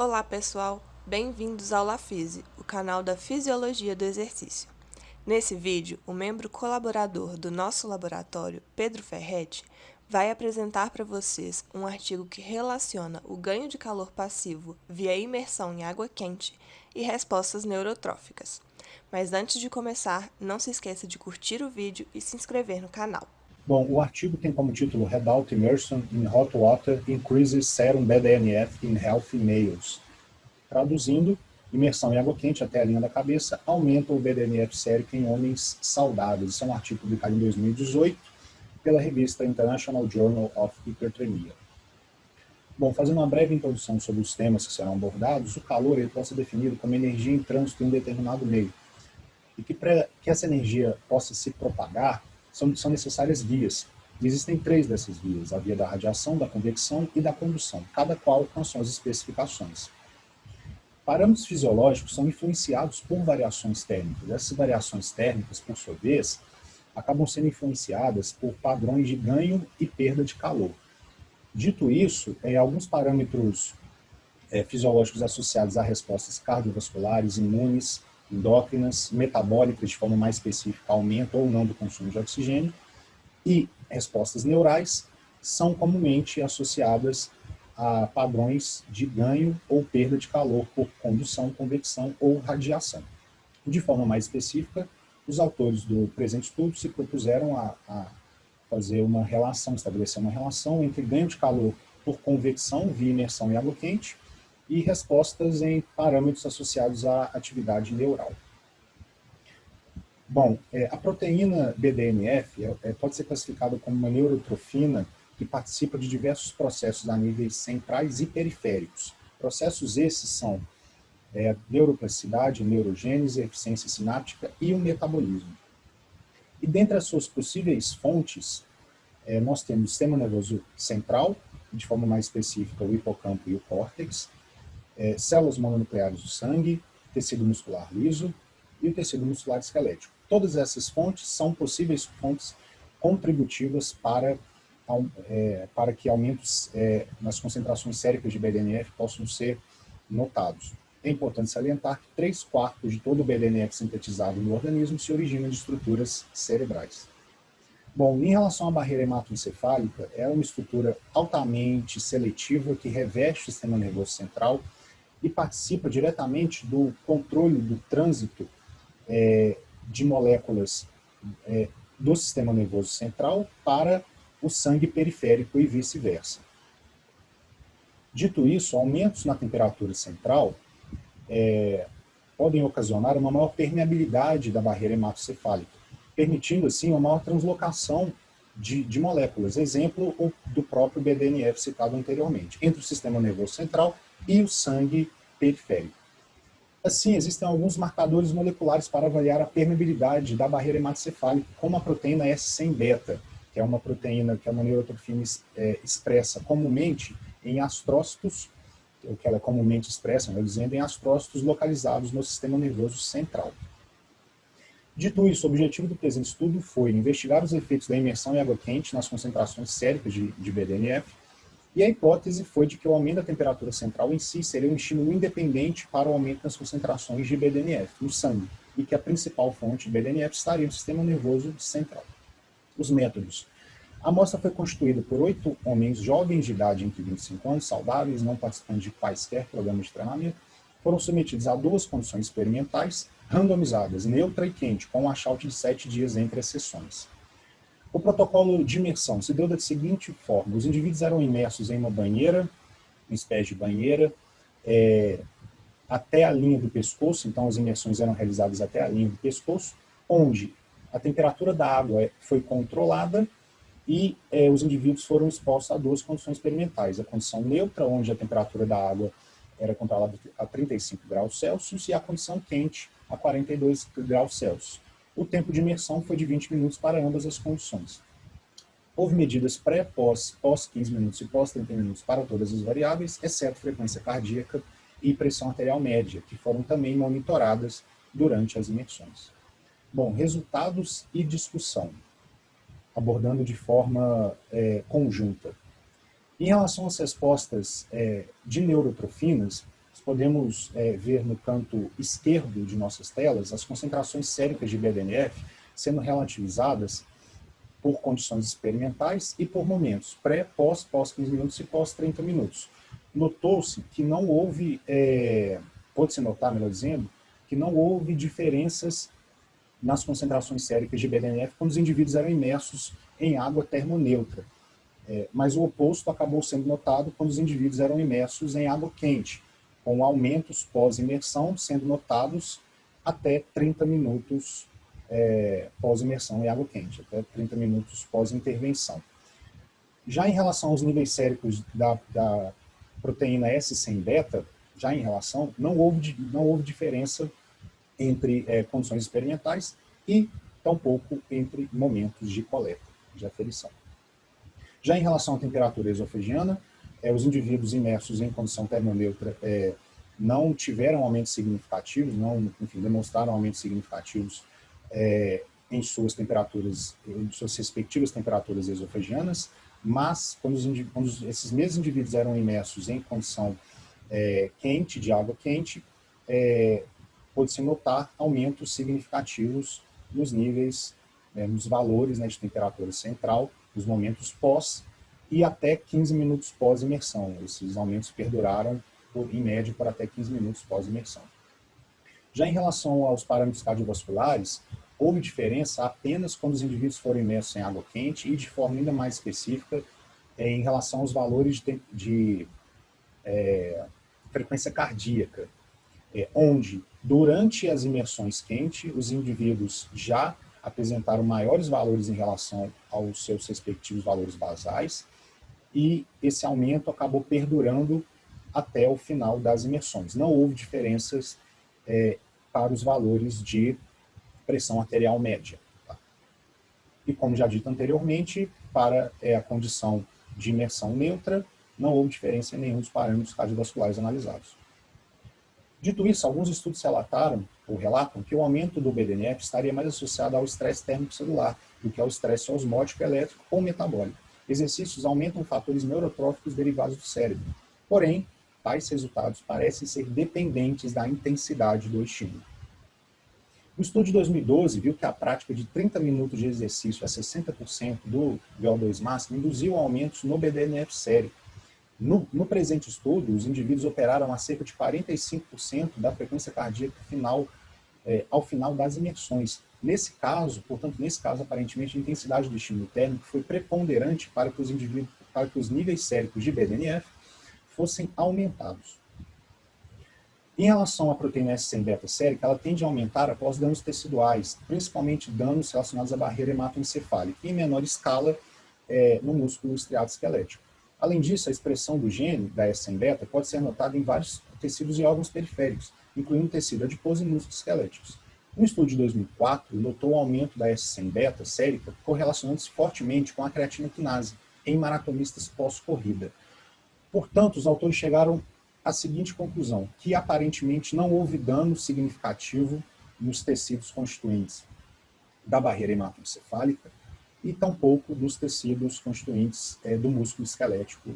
Olá pessoal, bem-vindos ao LaFise, o canal da Fisiologia do Exercício. Nesse vídeo, o membro colaborador do nosso laboratório, Pedro Ferretti, vai apresentar para vocês um artigo que relaciona o ganho de calor passivo via imersão em água quente e respostas neurotróficas. Mas antes de começar, não se esqueça de curtir o vídeo e se inscrever no canal. Bom, o artigo tem como título Redoubt Immersion in Hot Water Increases Serum BDNF in Healthy Males. Traduzindo, imersão em água quente até a linha da cabeça aumenta o BDNF sérico em homens saudáveis. Esse é um artigo publicado em 2018 pela revista International Journal of Hyperthermia. Bom, fazendo uma breve introdução sobre os temas que serão abordados, o calor ele pode ser definido como energia em trânsito em um determinado meio. E que para que essa energia possa se propagar, são necessárias vias. E existem 3 dessas vias, a via da radiação, da convecção e da condução, cada qual com suas especificações. Parâmetros fisiológicos são influenciados por variações térmicas. Essas variações térmicas, por sua vez, acabam sendo influenciadas por padrões de ganho e perda de calor. Dito isso, alguns parâmetros fisiológicos associados a respostas cardiovasculares, imunes, endócrinas, metabólicas, de forma mais específica, aumento ou não do consumo de oxigênio, e respostas neurais são comumente associadas a padrões de ganho ou perda de calor por condução, convecção ou radiação. De forma mais específica, os autores do presente estudo se propuseram a fazer uma relação, estabelecer uma relação entre ganho de calor por convecção via imersão em água quente e respostas em parâmetros associados à atividade neural. Bom, a proteína BDNF pode ser classificada como uma neurotrofina que participa de diversos processos a níveis centrais e periféricos. Processos esses são a neuroplasticidade, a neurogênese, a eficiência sináptica e o metabolismo. E dentre as suas possíveis fontes, nós temos o sistema nervoso central, de forma mais específica o hipocampo e o córtex, células mononucleares do sangue, tecido muscular liso e o tecido muscular esquelético. Todas essas fontes são possíveis fontes contributivas para que aumentos nas concentrações séricas de BDNF possam ser notados. É importante salientar que 3/4 de todo o BDNF sintetizado no organismo se origina de estruturas cerebrais. Bom, em relação à barreira hematoencefálica, é uma estrutura altamente seletiva que reveste o sistema nervoso central e participa diretamente do controle do trânsito de moléculas do sistema nervoso central para o sangue periférico e vice-versa. Dito isso, aumentos na temperatura central podem ocasionar uma maior permeabilidade da barreira hematoencefálica, permitindo assim uma maior translocação de moléculas, exemplo do próprio BDNF citado anteriormente, entre o sistema nervoso central e o sangue periférico. Assim, existem alguns marcadores moleculares para avaliar a permeabilidade da barreira hematoencefálica, como a proteína S100-beta, que é uma proteína que é uma neurotrofina expressa comumente em astrócitos, o que ela é comumente expressa, melhor dizendo, em astrócitos localizados no sistema nervoso central. Dito isso, o objetivo do presente estudo foi investigar os efeitos da imersão em água quente nas concentrações séricas de BDNF, e a hipótese foi de que o aumento da temperatura central em si seria um estímulo independente para o aumento das concentrações de BDNF no sangue, e que a principal fonte de BDNF estaria no sistema nervoso central. Os métodos. A amostra foi constituída por 8 homens jovens de idade entre 25 anos, saudáveis, não participantes de quaisquer programas de treinamento, foram submetidos a 2 condições experimentais, randomizadas, neutra e quente, com um washout de 7 dias entre as sessões. O protocolo de imersão se deu da seguinte forma: os indivíduos eram imersos em uma banheira, uma espécie de banheira, até a linha do pescoço, então as imersões eram realizadas até a linha do pescoço, onde a temperatura da água foi controlada e os indivíduos foram expostos a 2 condições experimentais: a condição neutra, onde a temperatura da água era controlada a 35 graus Celsius, e a condição quente a 42 graus Celsius. O tempo de imersão foi de 20 minutos para ambas as condições. Houve medidas pré, pós 15 minutos e pós 30 minutos para todas as variáveis, exceto frequência cardíaca e pressão arterial média, que foram também monitoradas durante as imersões. Bom, resultados e discussão, abordando de forma conjunta. Em relação às respostas de neurotrofinas, os podemos ver no canto esquerdo de nossas telas as concentrações séricas de BDNF sendo relativizadas por condições experimentais e por momentos pré, pós 15 minutos e pós 30 minutos. Notou-se que não houve, pode-se notar, melhor dizendo, que não houve diferenças nas concentrações séricas de BDNF quando os indivíduos eram imersos em água termoneutra. Mas o oposto acabou sendo notado quando os indivíduos eram imersos em água quente, com aumentos pós-imersão sendo notados até 30 minutos pós-imersão em água quente, até 30 minutos pós-intervenção. Já em relação aos níveis séricos da proteína S100-beta, não houve diferença entre condições experimentais e tampouco entre momentos de coleta, de aferição. Já em relação à temperatura esofegiana, os indivíduos imersos em condição termoneutra não tiveram aumentos significativos, demonstraram aumentos significativos em suas respectivas temperaturas esofegianas, mas quando esses mesmos indivíduos eram imersos em condição quente, de água quente, pode-se notar aumentos significativos nos níveis, nos valores de temperatura central, nos momentos pós e até 15 minutos pós-imersão. Esses aumentos perduraram, em média, por até 15 minutos pós-imersão. Já em relação aos parâmetros cardiovasculares, houve diferença apenas quando os indivíduos foram imersos em água quente e, de forma ainda mais específica, em relação aos valores de frequência cardíaca, onde, durante as imersões quentes, os indivíduos já apresentaram maiores valores em relação aos seus respectivos valores basais, e esse aumento acabou perdurando até o final das imersões. Não houve diferenças para os valores de pressão arterial média. Tá? E como já dito anteriormente, para a condição de imersão neutra, não houve diferença em nenhum dos parâmetros cardiovasculares analisados. Dito isso, alguns estudos relatam que o aumento do BDNF estaria mais associado ao estresse térmico celular do que ao estresse osmótico, elétrico ou metabólico. Exercícios aumentam fatores neurotróficos derivados do cérebro. Porém, tais resultados parecem ser dependentes da intensidade do estímulo. O estudo de 2012 viu que a prática de 30 minutos de exercício a 60% do VO2 máximo induziu aumentos no BDNF sérico. No presente estudo, os indivíduos operaram a cerca de 45% da frequência cardíaca ao final das imersões. Nesse caso, aparentemente, a intensidade do estímulo térmico foi preponderante para que os níveis séricos de BDNF fossem aumentados. Em relação à proteína S100-beta sérica, ela tende a aumentar após danos teciduais, principalmente danos relacionados à barreira hematoencefálica, e em menor escala no músculo estriado esquelético. Além disso, a expressão do gene da S100-beta pode ser notada em vários tecidos e órgãos periféricos, incluindo tecido adiposo e músculos esqueléticos. Um estudo de 2004 notou o aumento da S100-beta sérica correlacionando-se fortemente com a creatina quinase em maratonistas pós-corrida. Portanto, os autores chegaram à seguinte conclusão, que aparentemente não houve dano significativo nos tecidos constituintes da barreira hematoencefálica e tampouco nos tecidos constituintes do músculo esquelético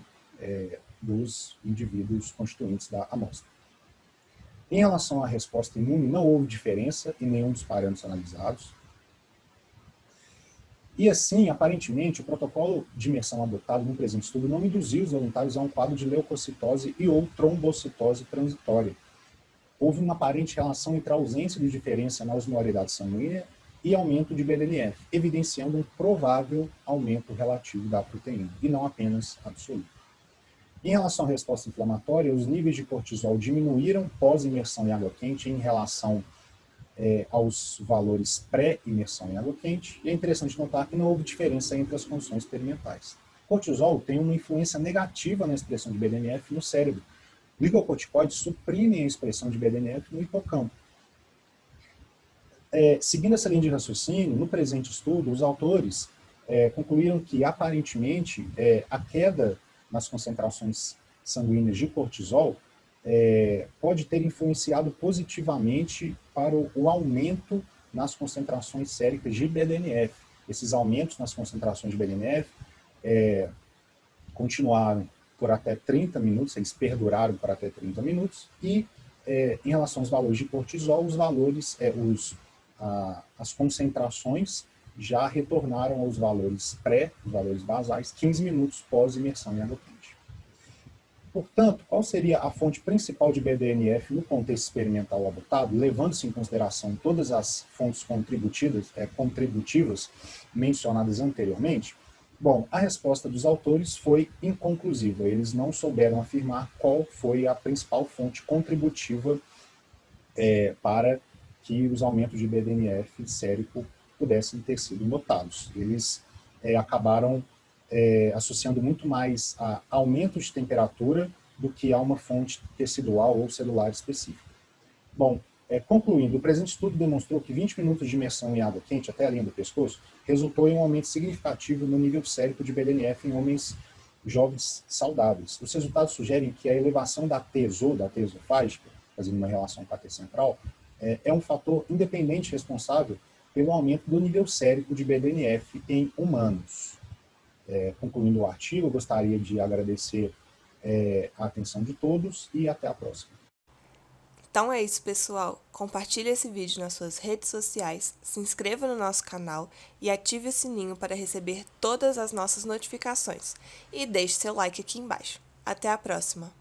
dos indivíduos constituintes da amostra. Em relação à resposta imune, não houve diferença em nenhum dos parâmetros analisados. E assim, aparentemente, o protocolo de imersão adotado no presente estudo não induziu os voluntários a um quadro de leucocitose e ou trombocitose transitória. Houve uma aparente relação entre a ausência de diferença na osmolaridade sanguínea e aumento de BDNF, evidenciando um provável aumento relativo da proteína, e não apenas absoluto. Em relação à resposta inflamatória, os níveis de cortisol diminuíram pós-imersão em água quente em relação aos valores pré-imersão em água quente, e é interessante notar que não houve diferença entre as condições experimentais. Cortisol tem uma influência negativa na expressão de BDNF no cérebro. Glicocorticoides suprimem a expressão de BDNF no hipocampo. Seguindo essa linha de raciocínio, no presente estudo, os autores concluíram que, aparentemente, a queda nas concentrações sanguíneas de cortisol pode ter influenciado positivamente para o aumento nas concentrações séricas de BDNF. Esses aumentos nas concentrações de BDNF continuaram por até 30 minutos, eles perduraram por até 30 minutos, e em relação aos valores de cortisol, os valores, as concentrações já retornaram aos valores os valores basais, 15 minutos pós imersão em água quente. Portanto, qual seria a fonte principal de BDNF no contexto experimental adotado, levando-se em consideração todas as fontes contributivas mencionadas anteriormente? Bom, a resposta dos autores foi inconclusiva. Eles não souberam afirmar qual foi a principal fonte contributiva para que os aumentos de BDNF sérico pudessem ter sido notados. Eles acabaram associando muito mais a aumento de temperatura do que a uma fonte tecidual ou celular específica. Bom, concluindo, o presente estudo demonstrou que 20 minutos de imersão em água quente até a linha do pescoço resultou em um aumento significativo no nível sérico de BDNF em homens jovens saudáveis. Os resultados sugerem que a elevação da tesofágica, fazendo uma relação com a T central, é um fator independente responsável pelo aumento do nível sérico de BDNF em humanos. Concluindo o artigo, eu gostaria de agradecer a atenção de todos e até a próxima. Então é isso, pessoal. Compartilhe esse vídeo nas suas redes sociais, se inscreva no nosso canal e ative o sininho para receber todas as nossas notificações. E deixe seu like aqui embaixo. Até a próxima!